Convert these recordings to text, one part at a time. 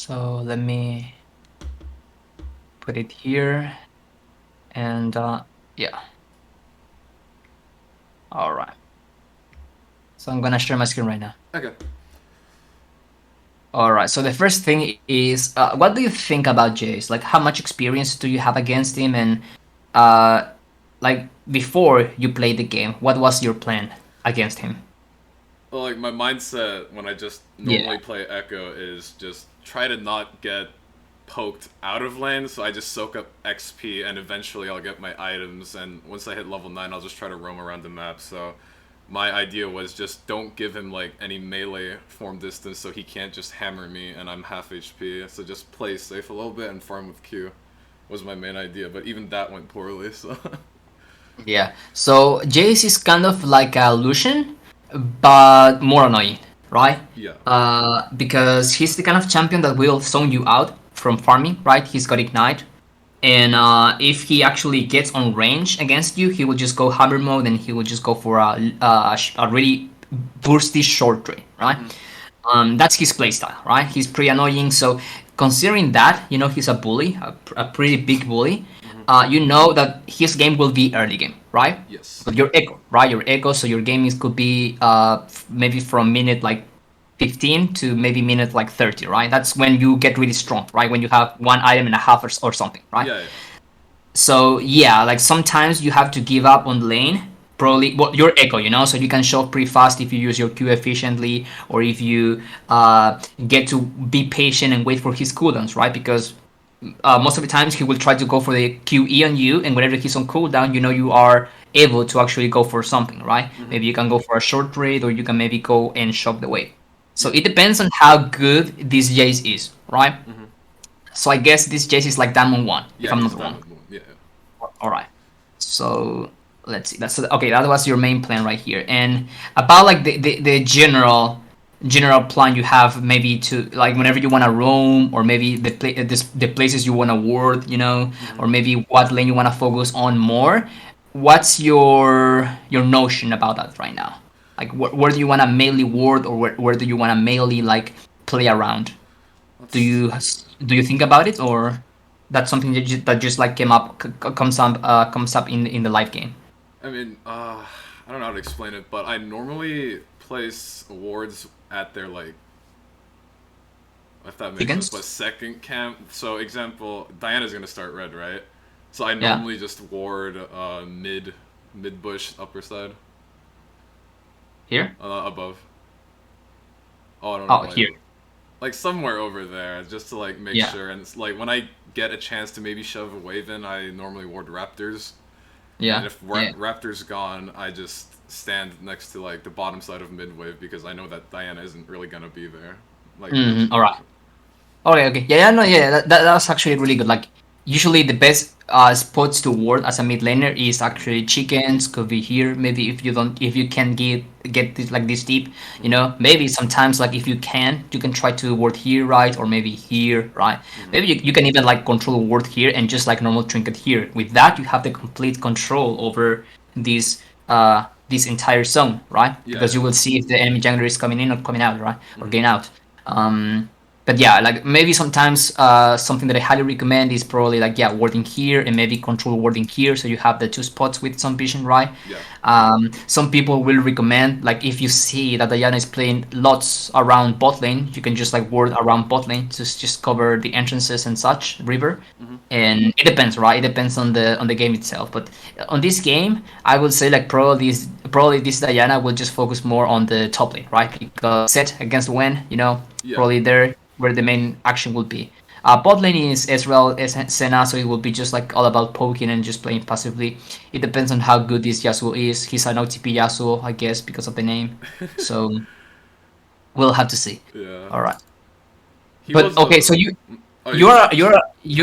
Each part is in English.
So let me put it here, and yeah, all right. So I'm gonna share my screen right now. Okay. All right. So the first thing is, what do you think about Jace? Like, how much experience do you have against him? And uh, like before you played the game, what was your plan against him? Well, like my mindset when I just Yeah. normally play Echo is just try to not get poked out of lane, so I just soak up XP and eventually I'll get my items. And once I hit level 9, I'll just try to roam around the map. So my idea was just don't give him like any melee form distance so he can't just hammer me and I'm half HP. So just play safe a little bit and farm with Q was my main idea, but even that went poorly. So Yeah. So Jace is kind of like a Lucian, but more annoying, right? yeah, Because he's the kind of champion that will zone you out from farming, right? He's got ignite, and if he actually gets on range against you, he will just go hammer mode, and he will just go for a really bursty short trade, right? hmm That's his playstyle, right? He's pretty annoying. So considering that, he's a bully, a pretty big bully. hmm You know that his game will be early game, right? yes, But your echo, right? Your echo. So your game is could be maybe from minute like 15 to maybe minute like 30, right? That's when you get really strong, right? When you have one item and a half or something, right? yeah, yeah. So yeah, like sometimes you have to give up on lane. Probably, well, your echo, so you can show up pretty fast if you use your Q efficiently, or if you get to be patient and wait for his cooldowns, right? Because most of the times he will try to go for the QE on you, and whenever he's on cooldown, you are able to actually go for something, right? hmm Maybe you can go for a short trade, or you can maybe go and shock the wave. So yeah. it depends on how good this Jace is, right? hmm So I guess this Jace is like Diamond 1, if Yeah, I'm he's not wrong. Diamond Moon. Yeah. All right. So let's see. That's okay. That was your main plan right here. And about like the general plan you have, maybe to like whenever you want to roam, or maybe the places you want to ward, hmm or maybe what lane you want to focus on more. What's your notion about that right now? Like where do you want to mainly ward, or where do you want to mainly like play around? Do Let's. you do you think about it, or that's something that just like comes up in the live game? I mean, I don't know how to explain it, but I normally place wards at their like, if that makes sense, but Chickens? second camp. So, example, Diana's gonna start red, right? So I Yeah. normally just ward mid bush upper side Here? above. Oh, I don't know, Oh, here. like somewhere over there, just to like make Yeah. sure. And it's like when I get a chance to maybe shove a wave in, I normally ward raptors. And Yeah. if Yeah. Raptor's gone, I just stand next to like the bottom side of mid wave because I know that Diana isn't really gonna be there. Like All right. Okay, okay. Yeah, yeah, no, yeah, that was actually really good. Like, usually the best spots to ward as a mid laner is Mhm. actually chickens, could be here. Maybe if you can get this like this deep, Mhm. maybe sometimes like if you can try to ward here, right? Or maybe here, right? Mhm. Maybe you can even like control ward here and just like normal trinket here. With that, you have the complete control over this entire zone, right? Yeah, Because yeah. you will see if the enemy jungler is coming in or coming out, right? Or Mhm. getting out. But yeah, like maybe sometimes something that I highly recommend is probably like yeah, warding here and maybe control warding here, so you have the two spots with some vision, right? Yeah. Some people will recommend like if you see that Diana is playing lots around bot lane, you can just like ward around bot lane to just cover the entrances and such river. Mhm. And it depends, right? It depends on the game itself. But on this game, I would say like probably this Diana will just focus more on the top lane, right? Because set against Wen, Yeah. probably there where the main action will be. Bot lane is Ezreal, Senna, so it will be just like all about poking and just playing passively. It depends on how good this Yasuo is. He's an OTP Yasuo, I guess, because of the name. So we'll have to see. Yeah. All right. He But was okay, so the. Oh, you you're go a, first. you're a,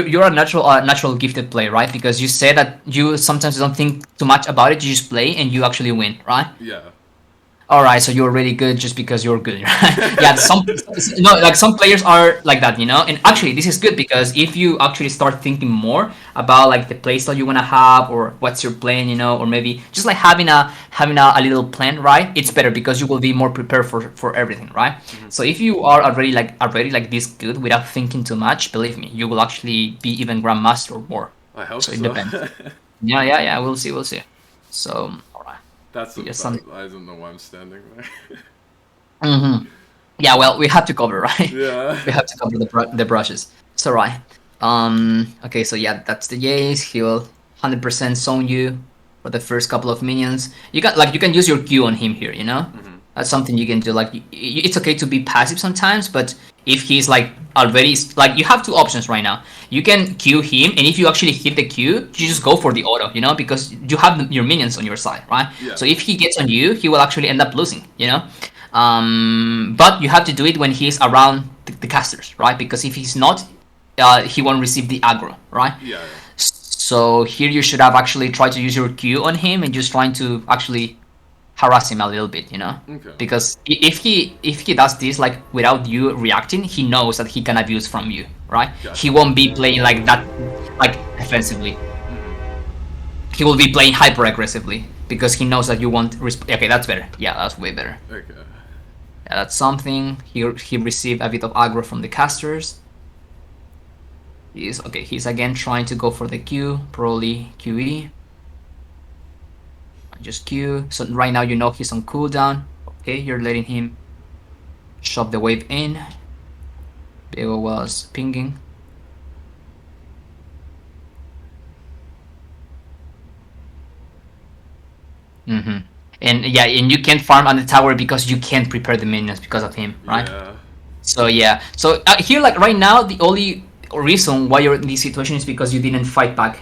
you're a natural gifted player, right? Because you said that you sometimes don't think too much about it. You just play and you actually win, right? Yeah. All right, so you're really good just because you're good, right? Yeah, like some players are like that, you know. And actually, this is good because if you actually start thinking more about like the playstyle you wanna have or what's your plan, you know, or maybe just like having a little plan, right? It's better because you will be more prepared for everything, right? Hmm. So if you are already like this good without thinking too much, believe me, you will actually be even grandmaster or more. I hope So it so. depends. Yeah, yeah, yeah. We'll see, we'll see. So all right, That's just some. about. I don't know why I'm standing there. Mm-hmm. Yeah, well, we have to cover, right? Yeah. We have to cover the brushes. So right. Okay, so yeah, that's the Jace. He'll 100% zone you for the first couple of minions. You can use your Q on him here, you know? Hmm. That's something you can do. Like it's okay to be passive sometimes, but if he's like already like you have two options right now. You can Q him, and if you actually hit the Q, you just Hmm. go for the auto, you know, because you have your minions on your side, right? Yeah. So if he gets on you, he will actually end up losing, you know. But you have to do it when he's around the casters, right? Because if he's not, he won't receive the aggro, right? Yeah. Yeah. So here you should have actually tried to use your Q on him and just trying to actually harass him a little bit, you know? Okay. Because if he does this like without you reacting, he knows that he can abuse from you, right? He Gotcha. won't be playing like that, like defensively. Hmm. He will be playing hyper aggressively because he knows that you won't. Okay, that's better. Yeah, that's way better. Okay. Yeah, that's something. He received a bit of aggro from the casters. He's okay. He's again trying to go for the Q, probably QE. Just Q. So right now you know he's on cooldown. Okay, you're letting him shove the wave in. Bego was pinging. Mm-hmm. And yeah, and you can't farm on the tower because you can't prepare the minions because of him, right? Yeah. So yeah, so here like right now the only reason why you're in this situation is because you didn't fight back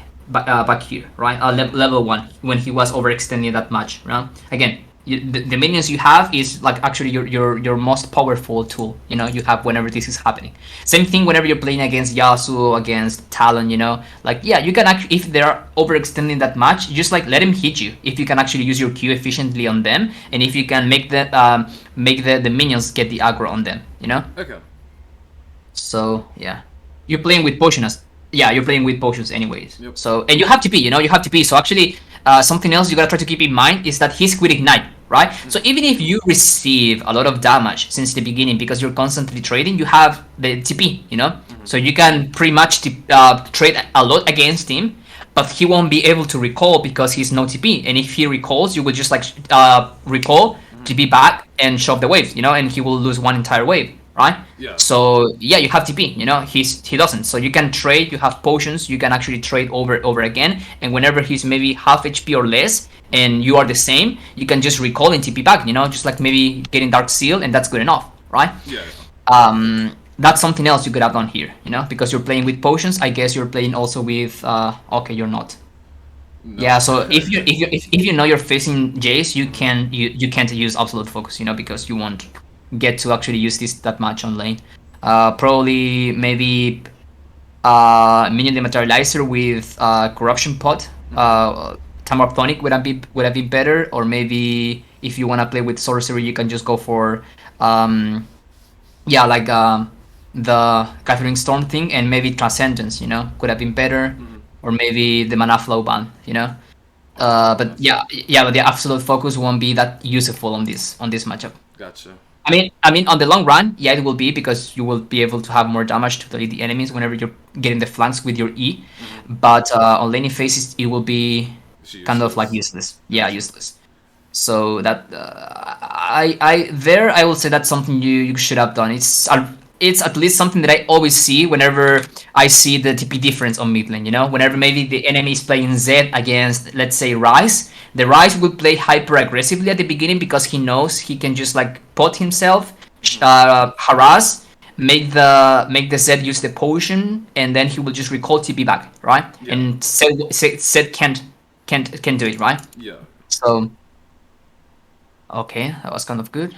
here, right? Level one when he was overextending that much, right? Again, the minions you have is like actually your most powerful tool. You know you have whenever this is happening. Same thing whenever you're playing against Yasuo, against Talon. You know, like yeah, you can actually if they're overextending that much, just like let him hit you. If you can actually use your Q efficiently on them, and if you can make the minions get the aggro on them, you know. Okay. So yeah, you're playing with potions. Yeah, you're playing with potions anyways. Yep. So and you have to be, you have to be. So actually, something else you gotta try to keep in mind is that he's with ignite, right? So Hmm. even if you receive a lot of damage since the beginning because you're constantly trading, you have the TP, Hmm. so you can pretty much trade a lot against him. But he won't be able to recall because he's no TP. And if he recalls, you will just like recall, Hmm. TP back, and shove the waves, and he will lose one entire wave, right? Yeah. So yeah, you have TP. He doesn't. So you can trade. You have potions. You can actually trade over again. And whenever he's maybe half HP or less, Hmm. and you are the same, you can just recall and TP back. Just like maybe getting Dark Seal, and that's good enough, right? Yeah. That's something else you could have done here. Because you're playing with potions. I guess you're playing also with. Okay, you're not. No. Yeah, so if you know you're facing Jace, you can't use absolute focus, because you won't get to actually use this that much on lane. Probably maybe minion dematerializer with corruption pot. Hmm. Tamar would have been better, or maybe if you wanna play with sorcery, you can just go for um yeah like the Gathering Storm thing, and maybe Transcendence. Could have been better, Hmm. or maybe the Mana Flow ban. But Gotcha. yeah, but the absolute focus won't be that useful on this matchup. Gotcha. I mean, on the long run, yeah, it will be because you will be able to have more damage to delete the enemies whenever you're getting the flanks with your E. Hmm. But on laning phases, it will be It's kind of like useless. useless. Yeah, Gotcha. useless. So that I will say that's something you should have done. It's at least something that I always see whenever I see the TP difference on mid lane. Whenever maybe the enemy is playing Z against, let's say, Ryze, the Ryze will play hyper aggressively at the beginning because he knows he can just like pot himself, Hmm. harass, make the Z use the potion, and then he will just recall TP back, right? Yeah. And Z can't do it, right? Yeah. So okay, that was kind of good.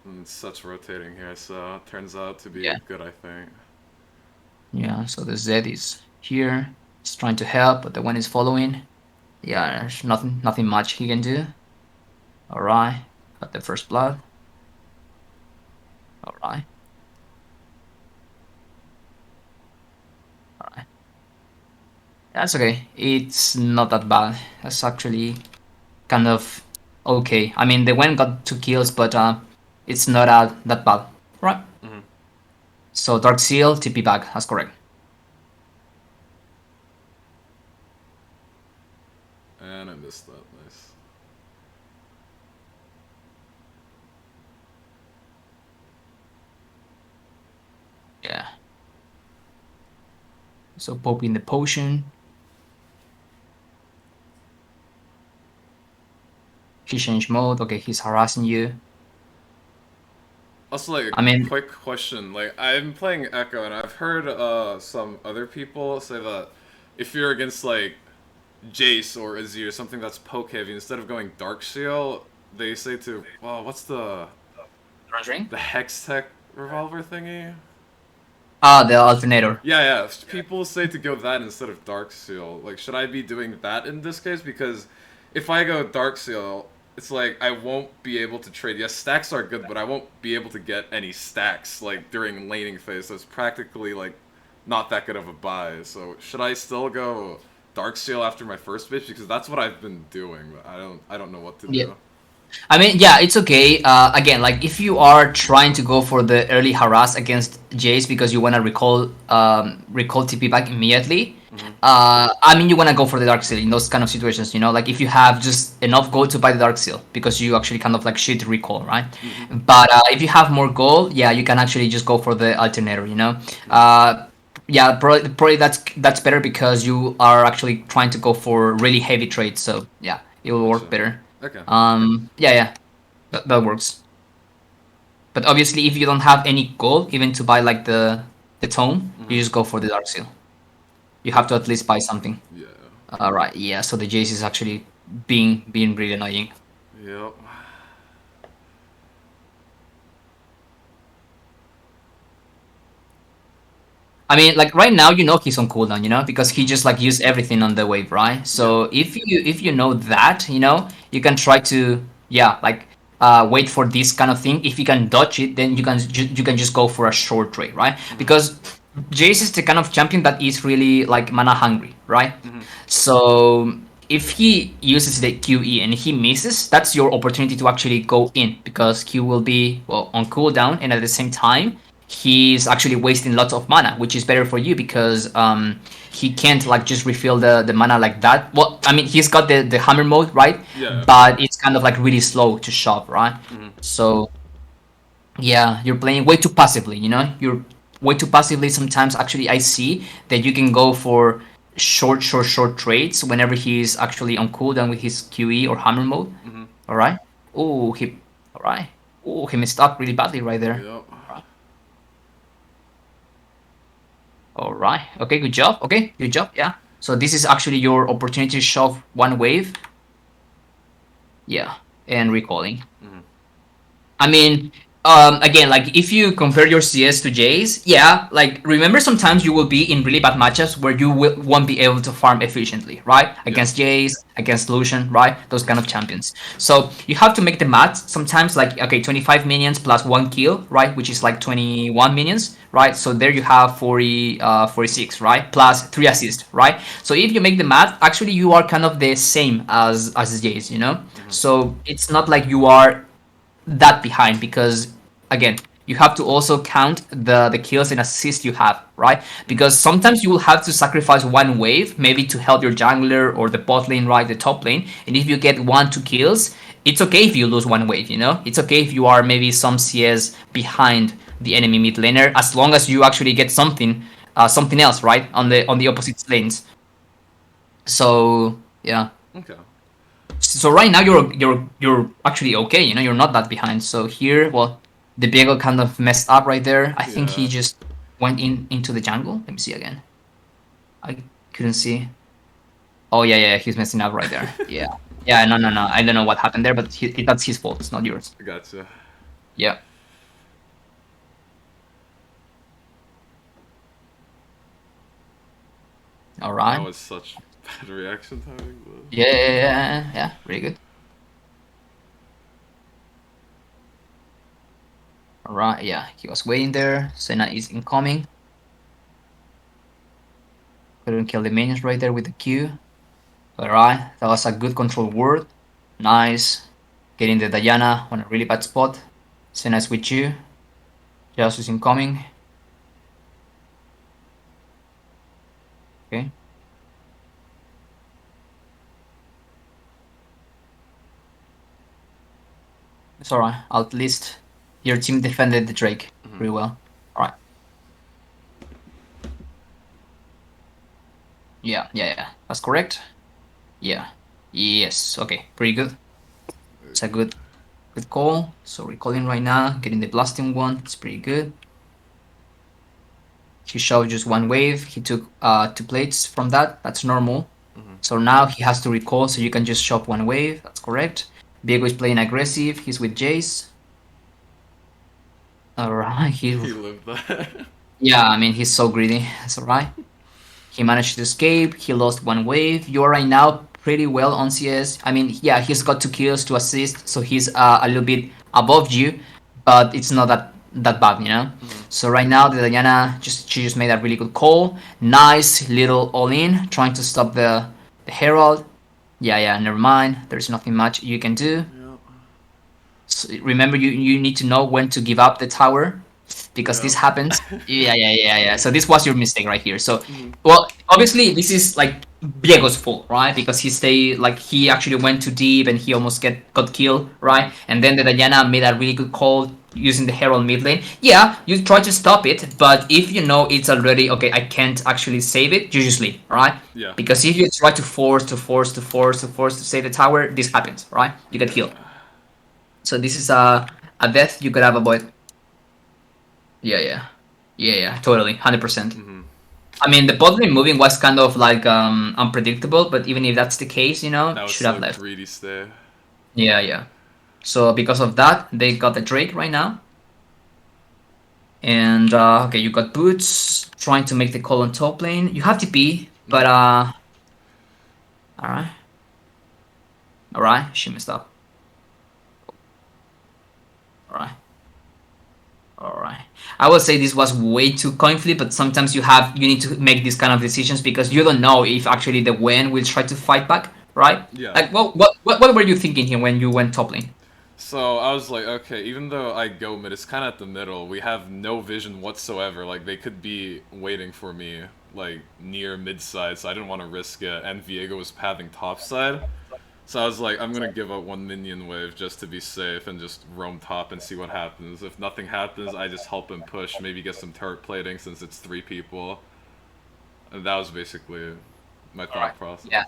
And such rotating here, so it turns out to be Yeah. good, I think. Yeah, so the Z is here. He's trying to help, but the one is following. Yeah, there's nothing much he can do. All right. Got the first blood. All right. All right. That's okay. It's not that bad. That's actually kind of okay. I mean, the Gwen got 2 kills, but it's not that bad. Right. Hmm. So Dark Seal, TP back. That's correct. And I missed that. Nice. Yeah. So popping the potion. He changed mode. Okay, he's harassing you. Also, like, I a mean, quick question. Like, I'm playing Echo, and I've heard some other people say that if you're against, like, Jace or Azir, or something that's poke heavy, instead of going Dark Seal, they say to, well, what's Orange Ring? the Hex Tech revolver thingy? Ah, the alternator. Yeah, yeah. People say to go that instead of Dark Seal. Like, should I be doing that in this case? Because if I go Dark Seal, it's like I won't be able to trade. Yes, stacks are good, but I won't be able to get any stacks like during laning phase. So it's practically like not that good of a buy. So should I still go Dark Seal after my first bitch? Because that's what I've been doing. But I don't know what to Yeah. do. I mean, yeah, it's okay. Again, like if you are trying to go for the early harass against Jace because you want to recall TP back immediately, Hmm. I mean, you want to go for the Dark Seal in those kind of situations, you know, like if you have just enough gold to buy the Dark Seal because you actually kind of like shoot recall, right? Hmm. But if you have more gold, yeah, you can actually just go for the alternator, you know. Yeah, probably that's better because you are actually trying to go for really heavy trades, so yeah, it will work Gotcha. better. Okay. Yeah, yeah, that works. But obviously, if you don't have any gold, even to buy like the tome, you Hmm. just go for the Dark Seal. You have to Gotcha. at least buy something. Yeah. All right, yeah. So the Jace is actually being really annoying. Yep. I mean, like right now, you know he's on cooldown, you know, because he just like used everything on the wave, right? Yeah. So if you know that, you know, you can try to yeah, like wait for this kind of thing. If you can dodge it, then you can just go for a short trade, right? Hmm. Because Jace is the kind of champion that is really like mana hungry, right? Hmm. So if he uses the QE and he misses, that's your opportunity to actually go in because Q will be well on cooldown and at the same time he's actually wasting lots of mana, which is better for you because he can't like just refill the mana like that. Well, I mean he's got the hammer mode, right? Yeah. But it's kind of like really slow to shop, right? Hmm. So yeah, you're playing way too passively, you know? You're way too passively. Sometimes actually I see that you can go for short trades whenever he's actually on cooldown with his QE or hammer mode. Hmm. Alright? Oh he alright. Oh he messed up really badly right there. Yep. Alright. Alright. Okay, good job. Okay, good job, yeah. So this is actually your opportunity to shove one wave. Yeah. And recalling. Hmm. I mean, again, like if you compare your CS to Jay's, yeah, like remember sometimes you will be in really bad matchups where won't be able to farm efficiently, right? Yeah. Against Jay's, against Lucian, right? Those Hmm. kind of champions. So you have to make the math sometimes like, okay, 25 minions plus 1 kill, right? Which is Hmm. like 21 minions, right? So there you have 46, right? Plus 3 assists, right? So if you make the math, actually you are kind of the same as Jay's, you know? Hmm. So it's not like you are that behind because again you have to also count the kills and assists you have, right? Hmm. Because sometimes you will have to sacrifice one wave maybe to help your jungler or the bot lane, right, the top lane, and if you get 1 2 kills, it's okay if you lose one wave, you know, it's okay if you are maybe some CS behind the enemy mid laner as long as you actually get something else, right, Hmm. on the opposite lanes. So yeah, Okay. so right now you're actually okay, you know, you're not that behind. So here, well, the Beagle kind of messed up right there. I think he Yeah. just went into the jungle. Let me see again. I couldn't see. Oh yeah, yeah, he's messing up right there. Yeah, yeah, no, no, no. I don't know what happened there, but that's his fault. It's not yours. Gotcha. Yeah. All That right. was such bad reaction timing, but Yeah, yeah, yeah, yeah. Really good. Alright, yeah, he was waiting there. Senna is incoming. Couldn't kill the minions right there with the Q. Alright, that was a good control word. Nice. Getting the Diana on a really bad spot. Senna's with you. Just is incoming. Okay. It's alright. At least your team defended the Drake Hmm. pretty well. Alright. Yeah, yeah, yeah. That's correct. Yeah. Yes. Okay. Pretty good. It's a good call. So recalling right now, getting the blasting one. It's pretty good. He showed just one wave. He took 2 plates from that. That's normal. Hmm. So now he has to recall, so you can just shop one wave. That's correct. Diego is playing aggressive. He's with Jace. Alright. He lived that. Yeah, I mean, he's so greedy. That's alright. He managed to escape. He lost one wave. You're right now pretty well on CS. I mean, yeah, he's got 2 kills to assist, so he's a little bit above you, but it's not that bad, you know. Hmm. So right now, the Diana she just made a really good call. Nice little all in, trying to stop the Herald. Yeah, yeah. Never mind. There's nothing much you can do. Yep. So remember, you need to know when to give up the tower because this Yep. happens. Yeah, yeah, yeah, yeah. So this was your mistake right here. So, Hmm. well, obviously this is like Diego's fault, right? Because he actually went too deep and he almost got killed, right? And then the Diana made a really good call using the Herald mid lane. Yeah, you try to stop it, but if you know it's already okay, I can't actually save it, you just leave, right? Yeah. Because if you try to save the tower, this happens, right? You get killed. Yeah. So this is a death you could have avoided. Yeah, yeah, yeah, yeah, totally, 100%. Hmm. I mean, the bot lane moving was kind of like unpredictable, but even if that's the case, That was should have so left. greedy stay. Yeah, yeah. So because of that, they got the Drake right now, and okay, you got Boots trying to make the call on top lane. You have TP, but Hmm. all right, all right, she messed up. All right. All right. I would say this was way too coin flip, but sometimes you need to make these kind of decisions because you don't know if actually the Wen will try to fight back, right? Yeah. Like, what were you thinking here when you went top lane? So I was like, okay, even though I go mid, it's kind of at the middle. We have no vision whatsoever. Like they could be waiting for me, like near mid side, so I didn't want to risk it. And Viego was pathing top side, so I was like, I'm gonna give up one minion wave just to be safe and just roam top and see what happens. If nothing happens, I just help him push, maybe get some turret plating since it's 3 people. And that was basically my All right. thought process. Yeah.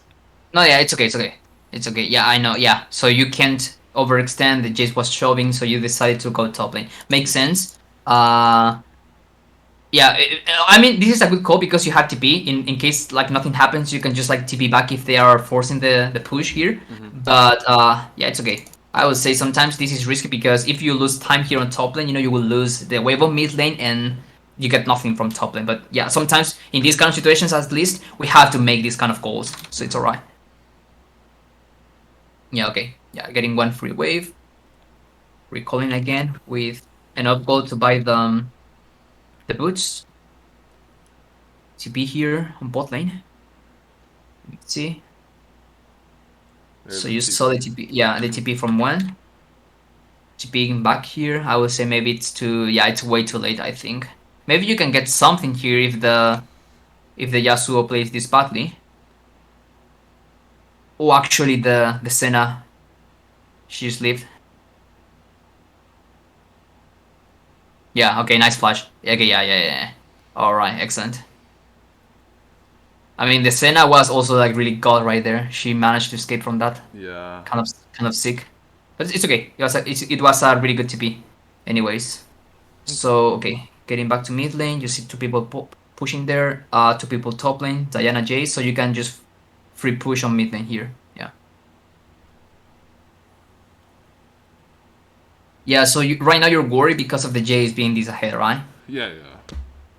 No, yeah, it's okay. It's okay. It's okay. Yeah, I know. Yeah. So you can't overextend. The Jace was shoving, so you decided to go top lane. Makes Hmm. sense. Uh, Yeah, I mean, this is a good call because you have TP. In case like nothing happens, you can just like TP back if they are forcing the push here. Hmm. But yeah, it's okay. I would say sometimes this is risky because if you lose time here on top lane, you will lose the wave of mid lane and you get nothing from top lane. But yeah, sometimes in these kind of situations, at least we have to make these kind of calls. So it's Hmm. alright. Yeah, okay. Yeah, getting one free wave, recalling again with enough gold to buy the boots. TP here on bot lane. Let's see. There's So a you saw the TP. TP, yeah, the TP from one. TPing back here, I would say maybe it's too, yeah, it's way too late. I think maybe you can get something here if the Yasuo plays this badly. Oh, actually, the Senna she just lived. Yeah, okay, nice flash. Okay, yeah, yeah, yeah, yeah. All right, excellent. I mean, the Senna was also like really god right there. She managed to escape from that. Yeah. Kind of sick, but it's okay. It was a really good TP. Anyways. Okay. So, okay, getting back to mid lane, you see 2 people pushing there, 2 people top lane, Diana J, so you can just free push on mid lane here. Yeah. Yeah, so right now you're worried because of the Jays being this ahead, right? Yeah, yeah.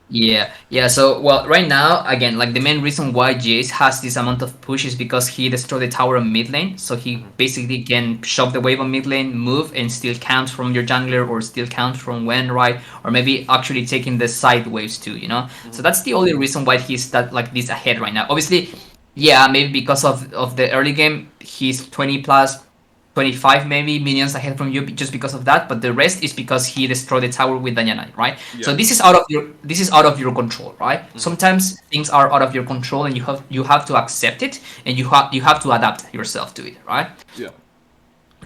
Yeah, yeah. So, well, right now, again, like the main reason why Jace has this amount of push is because he destroyed the tower on mid lane. So he Hmm. basically can shove the wave on mid lane, move, and still count from your jungler or still count from when, right? Or maybe actually taking the side waves too, you know? Hmm. So that's the only reason why he's that like this ahead right now. Obviously, yeah, maybe because of the early game, he's 20 plus 25 maybe minions ahead from you just because of that, but the rest is because he destroyed the tower with Diana, right? So Yeah. this is out of your control, right? Hmm. Sometimes things are out of your control and you have to accept it, and you have to adapt yourself to it, right? Yeah.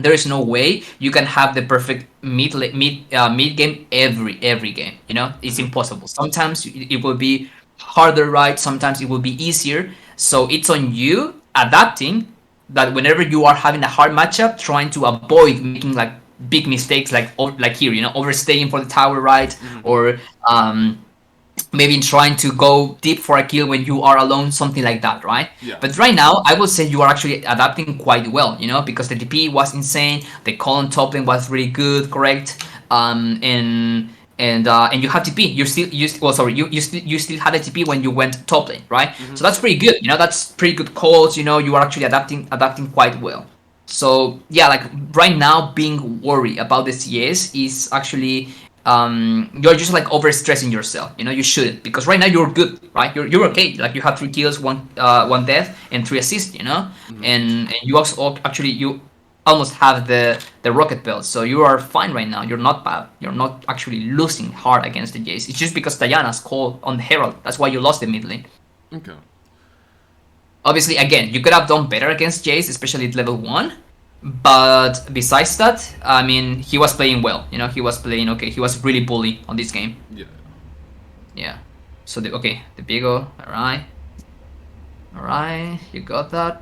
There is no way you can have the perfect mid game every game. You know, it's Hmm. impossible. Sometimes it will be harder, right? Sometimes it will be easier. So it's on you adapting that whenever you are having a hard matchup, trying to avoid making like big mistakes, like here, overstaying for the tower, right? Hmm. Or maybe trying to go deep for a kill when you are alone, something like that, right? Yeah. But right now, I would say you are actually adapting quite well, because the DP was insane, the call on top lane was really good, correct? And you have TP. Well, sorry, you still had a TP when you went top lane, right? Hmm. So that's pretty good. That's pretty good calls. You are actually adapting quite well. So yeah, like right now, being worried about the CS is actually you're just like overstressing yourself. You shouldn't, because right now you're good, right? You're okay. Like you have 3 kills, one death, and 3 assists. Hmm. And you also actually you almost have the rocket belt, so you are fine right now. You're not bad. You're not actually losing hard against the Jace. It's just because Diana's called on the Herald. That's why you lost the mid lane. Okay. Obviously, again, you could have done better against Jace, especially at level 1. But besides that, I mean, he was playing well. He was playing okay. He was really bully on this game. Yeah. Yeah. So, the Bigo. All right. All right. You got that.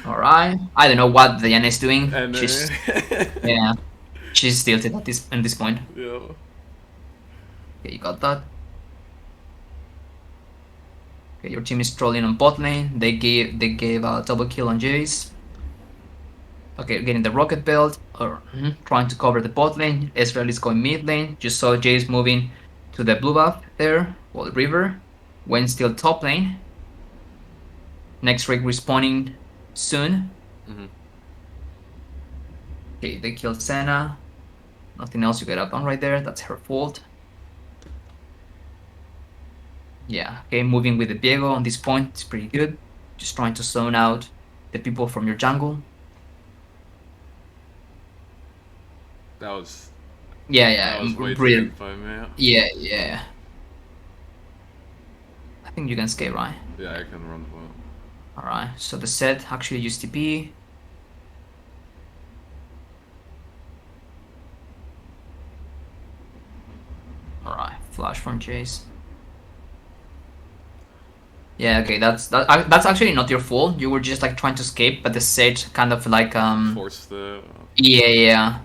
All right. I don't know what Diana is doing. And Yeah. She's tilted at this point. yeah. Okay, you got that. Okay, your team is trolling on bot lane. They gave a double kill on Jace. Okay, getting the rocket belt, or trying to cover the bot lane. Ezreal is going mid lane. Just saw Jace moving to the blue buff there. Well, the river. When still top lane. Next rig respawning soon. Hmm. Okay, they killed Senna. Nothing else to get up on right there. That's her fault. Yeah, okay, moving with the Diego on this point. It's pretty good. Just trying to zone out the people from your jungle. That was Yeah, yeah, that was way too brilliant. good by me. Yeah, yeah. I think you can skate, right? Yeah, I can run the boat. Alright, so the set actually used TP. Alright, flash from Chase. Yeah, okay, that's actually not your fault. You were just like trying to escape, but the set kind of like Force the. yeah, yeah.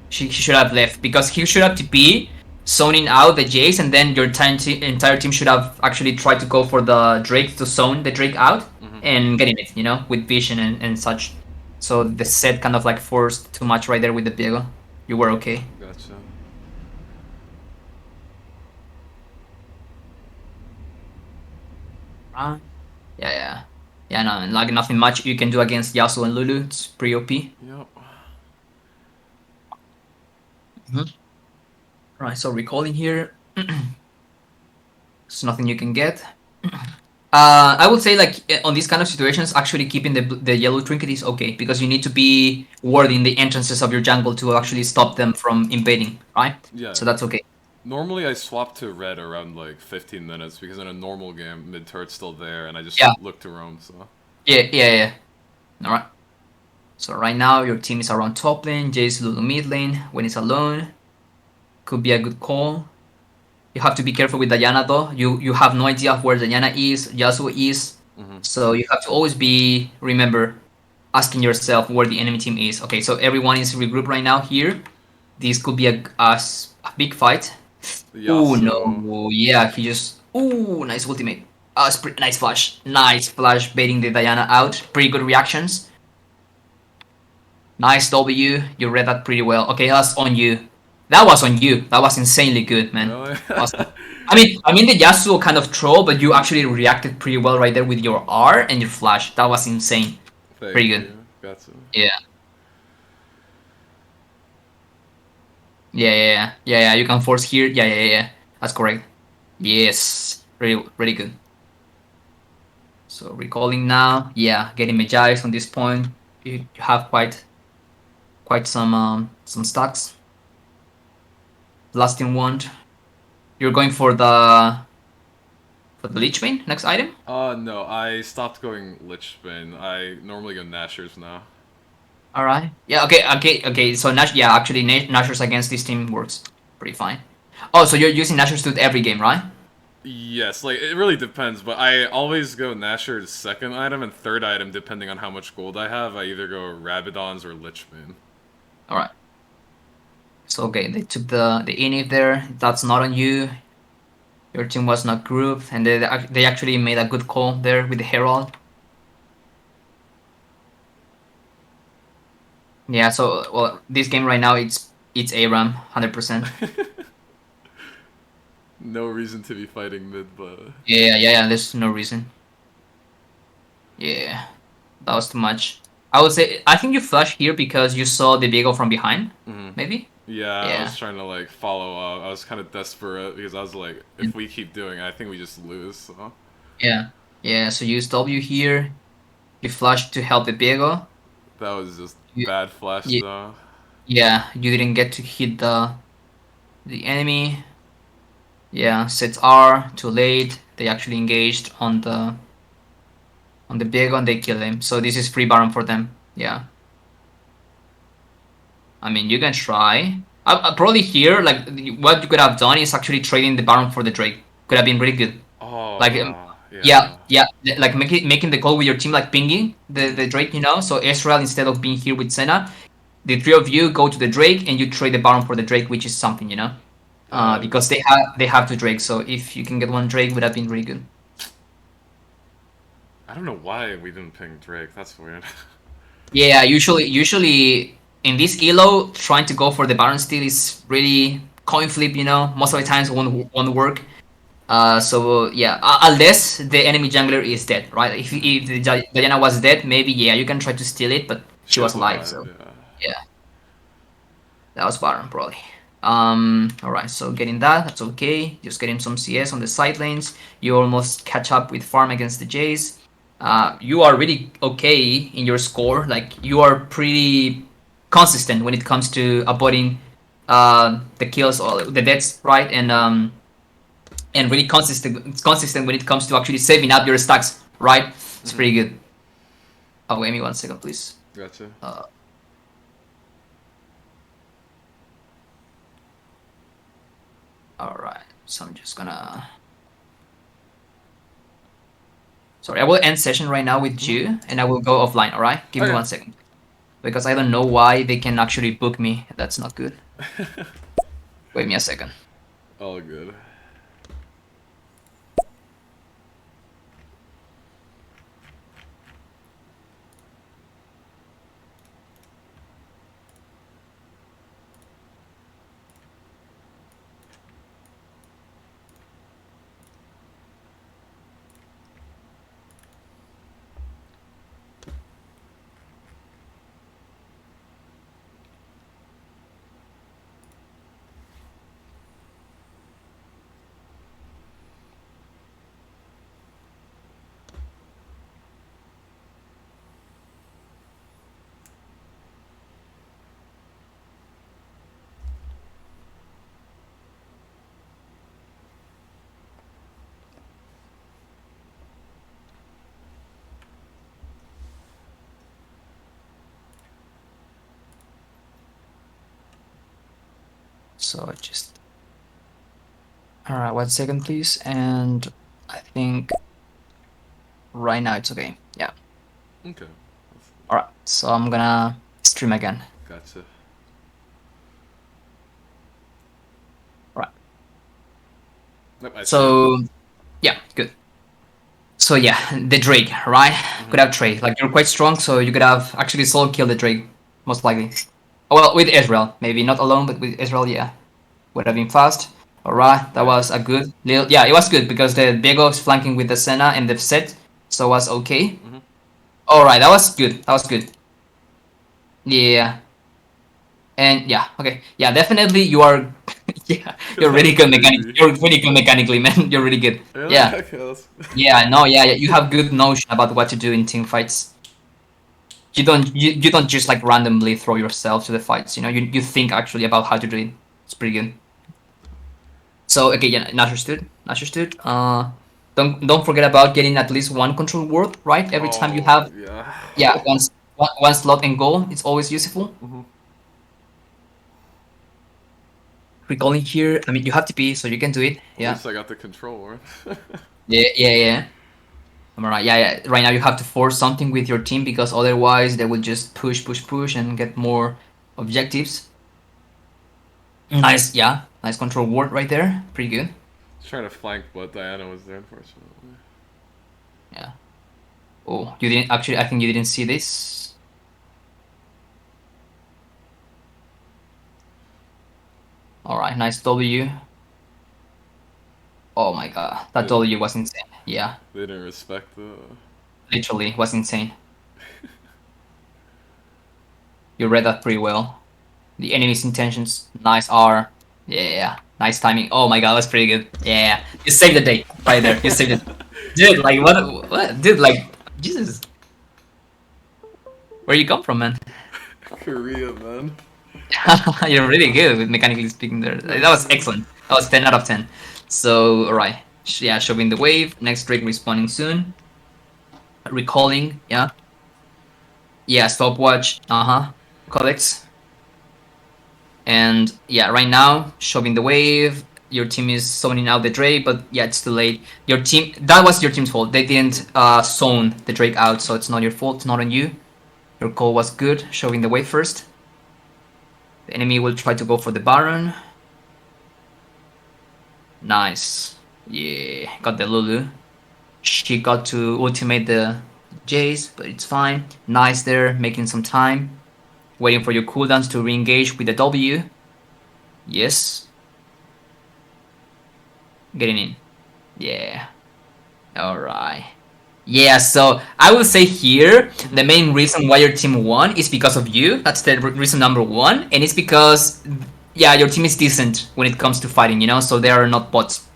He should have left because he should have TP, zoning out the Jace, and then your entire team should have actually tried to go for the Drake to zone the Drake out Hmm. and getting it, with vision and such. So the set kind of like forced too much right there with the Diego. You were okay. Gotcha. Uh, yeah, yeah. Yeah, no, like nothing much you can do against Yasuo and Lulu. It's pretty OP. Yep. Right, so recalling here. There's nothing you can get. I would say like on these kind of situations, actually keeping the yellow trinket is okay because you need to be warding the entrances of your jungle to actually stop them from invading, right? Yeah. So that's okay. Normally I swap to red around like 15 minutes because in a normal game mid turret's still there and I just Yeah, look to roam. So yeah, yeah, yeah. All right. So right now your team is around top lane, Jace Lulu mid lane. When it's alone, could be a good call. You have to be careful with Diana though. You have no idea of where Diana is, Yasuo is. hmm. So you have to always remember asking yourself where the enemy team is. Okay, so everyone is regrouped right now here. This could be a big fight. Oh Yasuo. no, yeah, he just. Ooh, nice ultimate. Nice flash. Nice flash baiting the Diana out. Pretty good reactions. Nice W. You read that pretty well. Okay, that's on you. That was on you. That was insanely good, man. Really? That was. I mean the Yasuo kind of troll, but you actually reacted pretty well right there with your R and your flash. That was insane. Pretty Thank good. you. Gotcha. Yeah. Yeah. You can force here. Yeah. That's correct. Yes. Really, really good. So recalling now. Yeah, getting Magi's on this point. You have quite some stacks. Lasting wand. You're going for the Lich Bane next item. No, I stopped going Lichbane. I normally go Nashers now. All right. Yeah. Okay. So Nash. Yeah. Actually, Nashers against this team works pretty fine. Oh, so you're using Nashers to every game, right? Yes, like, it really depends, but I always go Nasher's second item and third item depending on how much gold I have. I either go Rabadons or Lichbane. All right. So okay, they took the init there. That's not on you. Your team was not grouped, and they actually made a good call there with the Herald. Yeah. So well, this game right now it's ARAM 100%. No reason to be fighting mid, but Yeah. There's no reason. Yeah, that was too much. I would say I think you flashed here because you saw the Viego from behind, maybe. yeah, I Yeah. was trying to like follow up. I was kind of desperate because I was like, if we keep doing it, I think we just lose. So Yeah. Yeah. So you use W here. You flash to help the Viego. that was just You, bad flash you, though. yeah, you didn't get to hit the enemy. Yeah, sets R too late. They actually engaged on the Viego and they kill him. So this is free Baron for them. Yeah. I mean, you can try. Probably here, like what you could have done is actually trading the Baron for the Drake. Could have been really good. Like, Yeah. yeah, like making the call with your team, like pinging the Drake, you know. So Ezreal instead of being here with Senna, the three of you go to the Drake and you trade the Baron for the Drake, which is something, you know. Uh, Because they have two Drake, so if you can get one Drake, would have been really good. I don't know why we didn't ping Drake. That's weird. Yeah, usually in this elo, trying to go for the Baron steal is really coin flip, you know. Most of the times won't work. So yeah, unless the enemy jungler is dead, right? If Diana was dead, maybe yeah, you can try to steal it, but she She was was alive, alive. so Yeah. yeah, that was Baron probably. All right, so getting that's okay. Just getting some CS on the side lanes. You almost catch up with farm against the Jays. You are really okay in your score. Like you are pretty consistent when it comes to avoiding the kills or the deaths, right? And really consistent. It's consistent when it comes to actually saving up your stacks, right? It's pretty good. Oh, wait me 1 second, please. Gotcha. Uh, all right. So I'm just gonna. Sorry, I will end session right now with you, and I will go offline. All right, give me Okay. 1 second because I don't know why they can actually book me. That's not good. Wait me a second. All good. So just. All right, 1 second, please. And I think right now it's okay. Yeah. Okay. All right. So I'm gonna stream again. Gotcha. All right. Yep, I see it. So yeah, good. So yeah, the Drake, right? Could have trade. Like you're quite strong, so you could have actually solo kill the Drake, most likely. Well, with Israel, maybe not alone, but with Israel, yeah. would have been fast. All right, that was Okay. a good little. Yeah, it was good because the Diego is flanking with the Senna and the set, so it was okay. Hmm. All right, that was good. That was good. Yeah, and yeah, okay, yeah, definitely you are. Yeah, you're really good mechanic. Maybe. You're really good mechanically, man. You're really good. Really? Yeah, Okay, that's... yeah, no, yeah, yeah. You have good notion about what to do in team fights. You don't just like randomly throw yourself to the fights. You think actually about how to do it. It's pretty good. So okay, yeah, understood, understood. Don't forget about getting at least one control word right every time you Oh, have. yeah. Yeah, one slot and goal. It's always useful. Hmm. Recalling here. I mean, you have to be, so you can do it. At Yeah, least I got the control word. yeah, yeah, yeah. I'm alright. Yeah, yeah. Right now you have to force something with your team because otherwise they will just push, push, push, and get more objectives. Nice, yeah, nice control word right there. Pretty good. Trying to flank, but Diana was there, unfortunately. Yeah. Oh, you didn't actually. I think you didn't see this. All right, nice W. Oh my god, that They, W was insane. Yeah, they didn't respect the... literally was insane. You read that pretty well. The enemy's intentions. Nice R. Yeah, yeah. Nice timing. Oh my god, that's pretty good. Yeah, you saved the day right there. You saved it, dude. Like what? What, dude? Like Jesus, where you come from, man? Korea, man. You're really good with mechanically speaking. There, that was excellent. That was 10 out of 10. So, all right. Yeah, shoving the wave. Next Drake respawning soon. Recalling. Yeah, yeah. Stopwatch. Collects. And yeah, right now, shoving the wave. Your team is zoning out the Drake, but yeah, it's too late. Your team, that was your team's fault. They didn't zone the Drake out, so it's not your fault. It's not on you. Your call was good, shoving the wave first. The enemy will try to go for the Baron. Nice. Yeah, got the Lulu. She got to ultimate the Jace, but it's fine. Nice there, making some time. Waiting for your cooldowns to re-engage with the W. Yes. Getting in. Yeah. Alright. Yeah, so I will say here Hmm. the main reason why your team won is because of you. That's the reason number one, and it's because yeah, your team is decent when it comes to fighting. So they are not bots.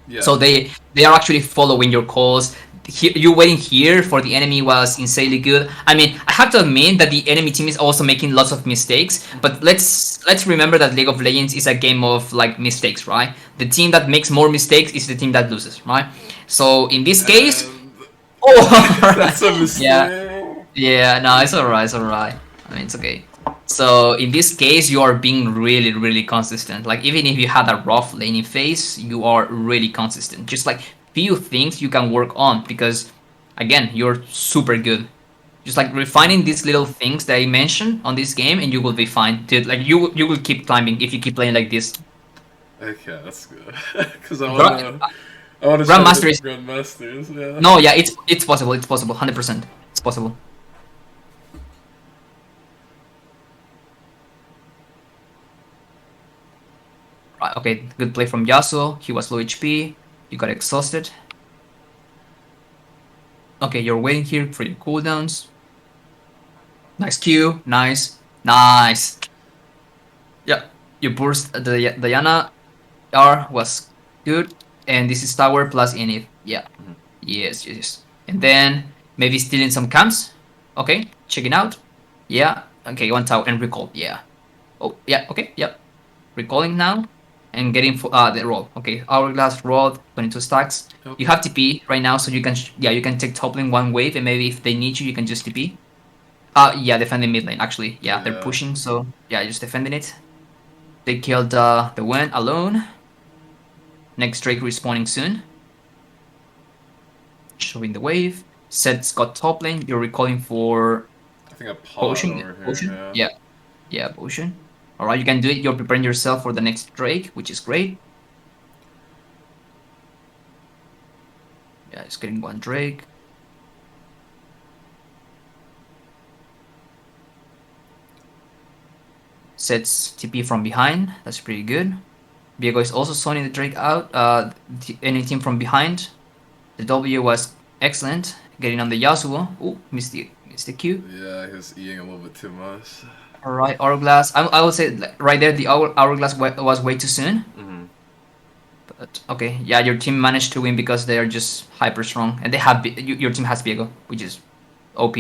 Yeah. So they are actually following your calls. You waiting here for the enemy was insanely good. I mean, I have to admit that the enemy team is also making lots of mistakes. Hmm. But let's remember that League of Legends is a game of like mistakes, right? The team that makes more mistakes is the team that loses, right? So in this case, And... oh, alright. That's a Yeah, mistake. yeah, no, it's alright, it's alright. I mean, it's okay. So in this case, you are being really, really consistent. Like even if you had a rough laning phase, you are really consistent. Just like few things you can work on because, again, you're super good. Just like Hmm. refining these little things that I mentioned on this game, and you will be fine, dude. Like you will keep climbing if you keep playing like this. Okay, that's good. Because Gra- I wanna try to Grandmaster hit is Grandmasters, yeah. no, yeah, it's possible. It's possible, 100%. It's possible. Right, okay, good play from Yasuo. He was low HP. You got exhausted. Okay, you're waiting here for your cooldowns. Nice Q. Nice. Nice. Yeah, you burst the Diana. R was good. And this is tower plus init. Yeah. Mhm. Yes, yes, yes. And then maybe stealing some camps. Okay, checking out. Yeah. Okay, one tower and recall. Yeah. Oh, yeah. Okay, yep. Recalling now and getting the roll. Okay, hourglass roll, 22 stacks. You Okay. have TP right now, so you can yeah, you can take top lane one wave, and maybe if they need you, you can just TP. Yeah, defending mid lane actually. Yeah, they're Yeah. pushing, so yeah, just defending it. They killed the Wen alone. Next Drake respawning soon. Showing the wave. Set's got top lane. You're recalling for I think a pod potion. over here, Potion. yeah. Yeah, yeah, potion. All right, you can do it. You're preparing yourself for the next Drake, which is great. Yeah, just getting one Drake. Sets TP from behind. That's pretty good. Viego is also zoning the Drake out. Any team from behind. The W was excellent. Getting on the Yasuo. Ooh, missed the Q. Yeah, he was eating a little bit too much. All right, Hourglass. I would say like, right there the Hourglass was way too soon. Hmm. But okay, yeah, your team managed to win because they are just hyper strong, and they have your team has Viego, which is OP.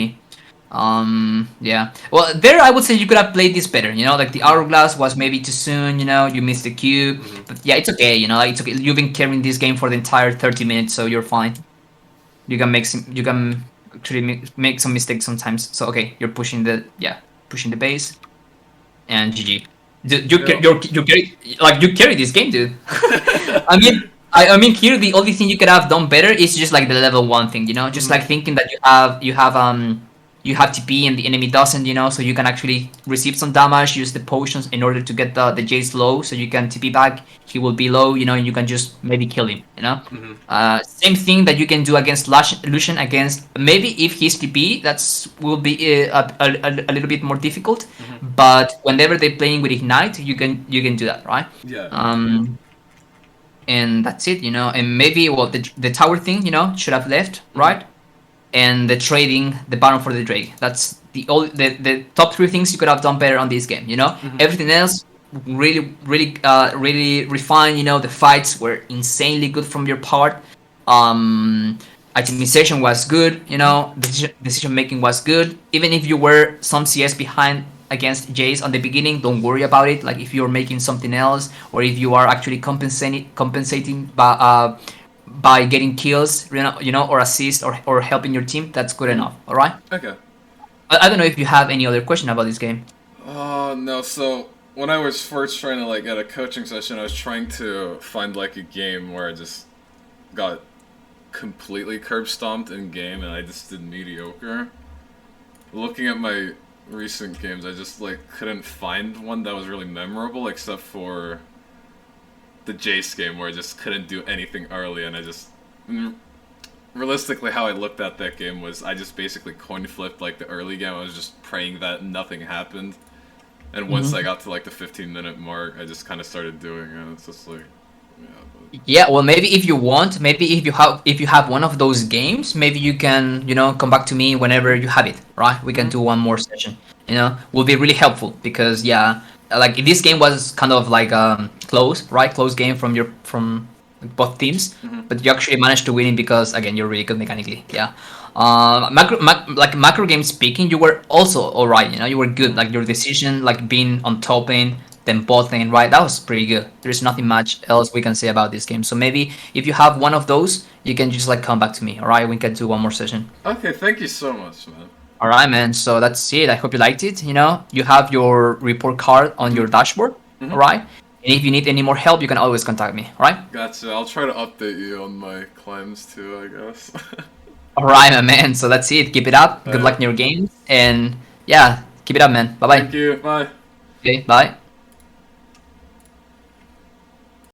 Yeah. Well, there I would say you could have played this better. You know, like the Hourglass was maybe too soon. You know, you missed the Q. Hmm. But yeah, it's okay. You know, like, it's okay. You've been carrying this game for the entire 30 minutes, so you're fine. You can make some. You can actually make some mistakes sometimes. So okay, you're pushing the base and GG. Dude, Yeah. you carry like you carry this game, dude. I mean, here the only thing you could have done better is just like the level one thing, you know, just Hmm. like thinking that you have TP and the enemy doesn't, you know, so you can actually receive some damage, use the potions in order to get the Jace low, so you can TP back. He will be low, you know, and you can just maybe kill him, you know. Hmm. Same thing that you can do against Lucian against maybe if he's TP, that's will be a little bit more difficult, Hmm. but whenever they're playing with Ignite, you can do that, right? Yeah. Um, and that's it, you know. And maybe well, the tower thing, you know, should have left, Hmm. right? And the trading the Baron for the Drake. That's the top three things you could have done better on this game. You know, Hmm. everything else really refined. You know, the fights were insanely good from your part. Um, Itemization was good. You Hmm. know, decision making was good. Even if you were some CS behind against Jace on the beginning, don't worry about it. Like if you're making something else, or if you are actually compensating by getting kills, you know, or assist or helping your team, that's good Hmm. enough. All right. Okay. I don't know if you have any other question about this game. Oh no, so when I was first trying to like get a coaching session, I was trying to find like a game where I just got completely curb stomped in game and I just did mediocre. Looking at my recent games, I just like couldn't find one that was really memorable except for the Jace game where I just couldn't do anything early and I just realistically how I looked at that game was I just basically coin flipped like the early game. I was just praying that nothing happened. And once I Hmm. got to like the 15-minute mark, I just kind of started doing it. It's just like, yeah, Yeah, well, maybe if you want, maybe if you have one of those games, maybe you can, you know, come back to me whenever you have it, right? We can mm-hmm. do one more session. You know, will be really helpful because yeah, like this game was kind of like close, right? Close game from both teams, Mm-hmm. but you actually managed to win it because again, you're really good mechanically. Yeah. Like macro game speaking, you were also all right. You know, you were good. Mm-hmm. Like your decision, like being on top lane, then bot lane, right? That was pretty good. There's nothing much else we can say about this game. So maybe if you have one of those, you can just like come back to me. All right, we can do one more session. Okay, thank you so much, man. All right, man. So that's it. I hope you liked it. You know, you have your report card on Mm-hmm. your dashboard. Mm-hmm. All right. And if you need any more help, you can always contact me. All right. Gotcha. I'll try to update you on my climbs too, I guess. All right, my man. So that's it. Keep it up. Good Alright, luck in your games. And yeah, keep it up, man. Bye thank bye. you. Bye. Okay, bye.